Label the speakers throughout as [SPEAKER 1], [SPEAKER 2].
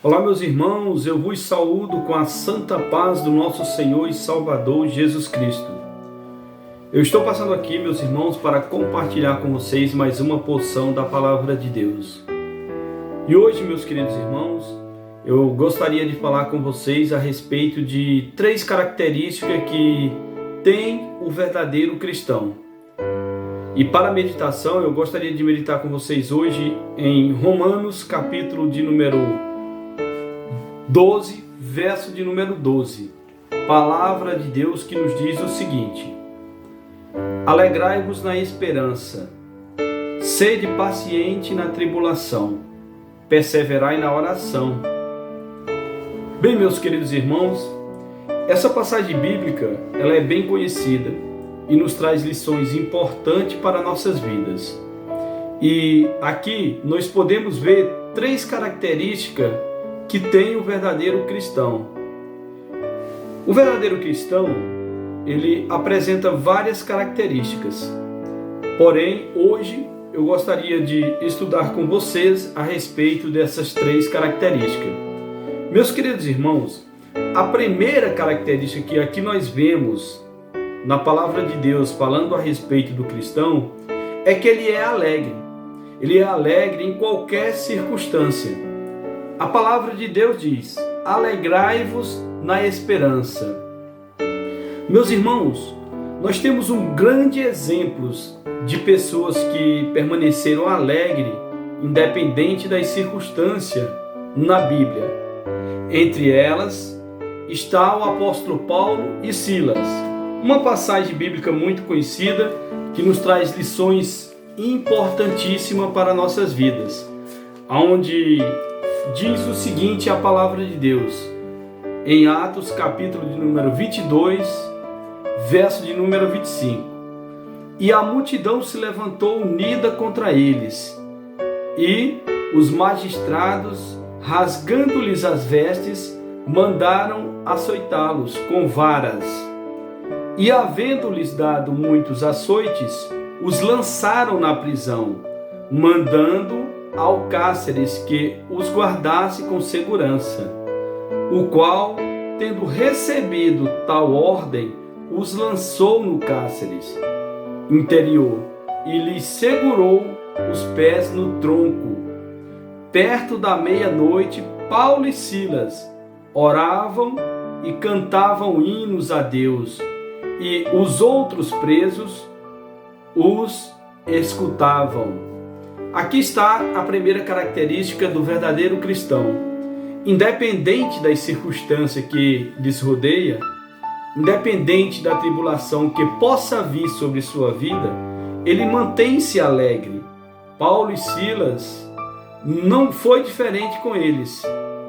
[SPEAKER 1] Olá, meus irmãos, eu vos saúdo com a santa paz do nosso Senhor e Salvador Jesus Cristo. Eu estou passando aqui, meus irmãos, para compartilhar com vocês mais uma porção da Palavra de Deus. E hoje, meus queridos irmãos, eu gostaria de falar com vocês a respeito de 3 características que tem o verdadeiro cristão. E para a meditação, eu gostaria de meditar com vocês hoje em Romanos, capítulo de número 12, verso de número 12. Palavra de Deus que nos diz o seguinte: alegrai-vos na esperança, sede paciente na tribulação, perseverai na oração. Bem, meus queridos irmãos, essa passagem bíblica ela é bem conhecida e nos traz lições importantes para nossas vidas. E aqui nós podemos ver 3 características que tem o verdadeiro cristão. O verdadeiro cristão, ele apresenta várias características. Porém, hoje eu gostaria de estudar com vocês a respeito dessas 3 características. Meus queridos irmãos, a primeira característica que aqui nós vemos na palavra de Deus falando a respeito do cristão é que ele é alegre. Ele é alegre em qualquer circunstância. A palavra de Deus diz: alegrai-vos na esperança. Meus irmãos, nós temos um grande exemplo de pessoas que permaneceram alegres, independente das circunstâncias, na Bíblia. Entre elas está o apóstolo Paulo e Silas. Uma passagem bíblica muito conhecida que nos traz lições importantíssimas para nossas vidas, onde diz o seguinte a palavra de Deus, em Atos capítulo de número 22, verso de número 25. E a multidão se levantou unida contra eles, e os magistrados, rasgando-lhes as vestes, mandaram açoitá-los com varas. E havendo-lhes dado muitos açoites, os lançaram na prisão, mandando alcáceres que os guardasse com segurança, o qual, tendo recebido tal ordem, os lançou no cárceres interior e lhes segurou os pés no tronco. Perto da meia-noite, Paulo e Silas oravam e cantavam hinos a Deus, e os outros presos os escutavam. Aqui está a primeira característica do verdadeiro cristão. Independente das circunstâncias que lhes rodeia, independente da tribulação que possa vir sobre sua vida, ele mantém-se alegre. Paulo e Silas não foi diferente com eles.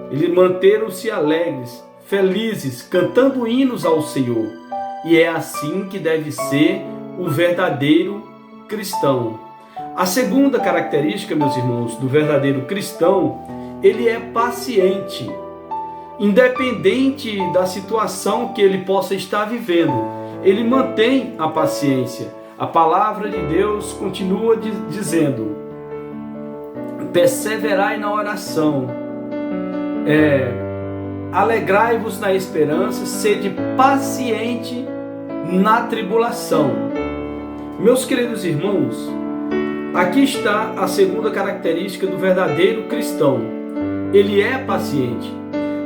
[SPEAKER 1] Eles manteram-se alegres, felizes, cantando hinos ao Senhor. E é assim que deve ser o verdadeiro cristão. A segunda característica, meus irmãos, do verdadeiro cristão, ele é paciente. Independente da situação que ele possa estar vivendo, ele mantém a paciência. A palavra de Deus continua dizendo: perseverai na oração, alegrai-vos na esperança, sede paciente na tribulação. Meus queridos irmãos, aqui está a segunda característica do verdadeiro cristão. Ele é paciente.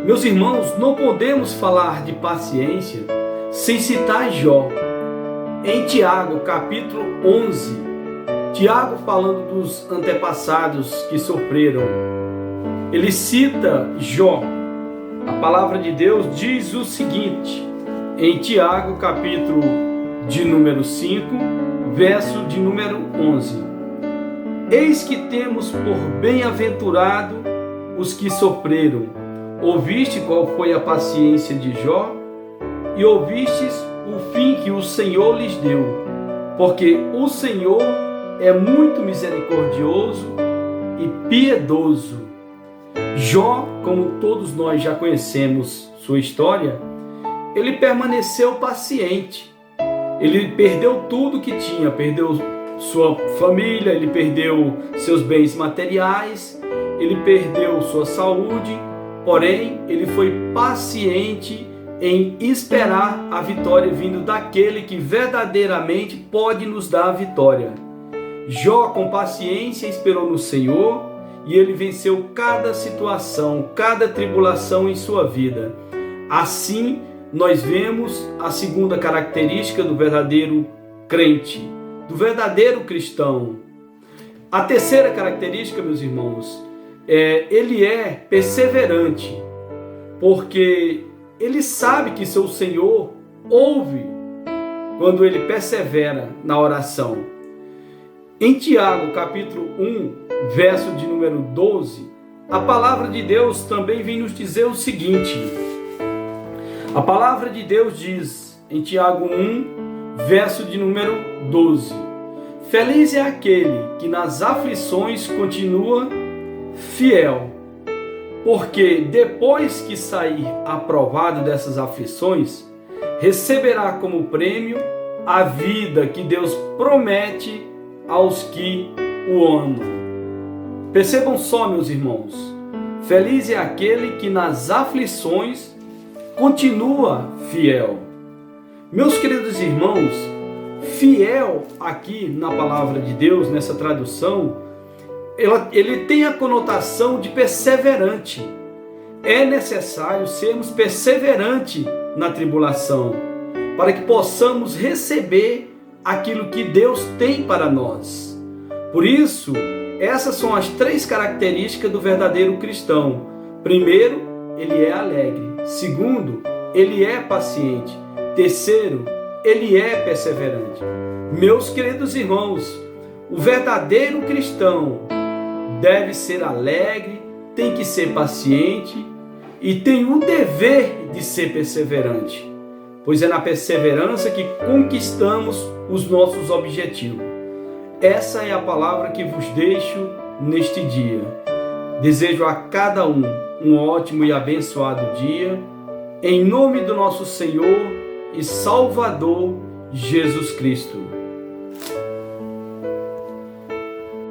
[SPEAKER 1] Meus irmãos, não podemos falar de paciência sem citar Jó. Em Tiago, capítulo 11, Tiago falando dos antepassados que sofreram, ele cita Jó. A palavra de Deus diz o seguinte, em Tiago, capítulo de número 5, verso de número 11. Eis que temos por bem-aventurado os que sofreram. Ouviste qual foi a paciência de Jó? E ouvistes o fim que o Senhor lhes deu. Porque o Senhor é muito misericordioso e piedoso. Jó, como todos nós já conhecemos sua história, ele permaneceu paciente. Ele perdeu tudo que tinha, perdeu sua família, ele perdeu seus bens materiais, ele perdeu sua saúde, porém ele foi paciente em esperar a vitória vindo daquele que verdadeiramente pode nos dar a vitória. Jó, com paciência, esperou no Senhor e ele venceu cada situação, cada tribulação em sua vida. Assim, nós vemos a segunda característica do verdadeiro crente, do verdadeiro cristão. A terceira característica, meus irmãos, ele é perseverante, porque ele sabe que seu Senhor ouve quando ele persevera na oração. Em Tiago, capítulo 1, verso de número 12, a palavra de Deus também vem nos dizer o seguinte. A palavra de Deus diz, em Tiago 1, verso de número 12: Feliz é aquele que nas aflições continua fiel, porque depois que sair aprovado dessas aflições, receberá como prêmio a vida que Deus promete aos que o amam. Percebam só, meus irmãos, feliz é aquele que nas aflições continua fiel. Meus queridos irmãos, fiel aqui na palavra de Deus, nessa tradução, ele tem a conotação de perseverante. É necessário sermos perseverantes na tribulação, para que possamos receber aquilo que Deus tem para nós. Por isso, essas são as três características do verdadeiro cristão. Primeiro, ele é alegre. Segundo, ele é paciente. Terceiro, ele é perseverante. Meus queridos irmãos, o verdadeiro cristão deve ser alegre, tem que ser paciente e tem o dever de ser perseverante, pois é na perseverança que conquistamos os nossos objetivos. Essa é a palavra que vos deixo neste dia. Desejo a cada um ótimo e abençoado dia, em nome do nosso Senhor e Salvador Jesus Cristo.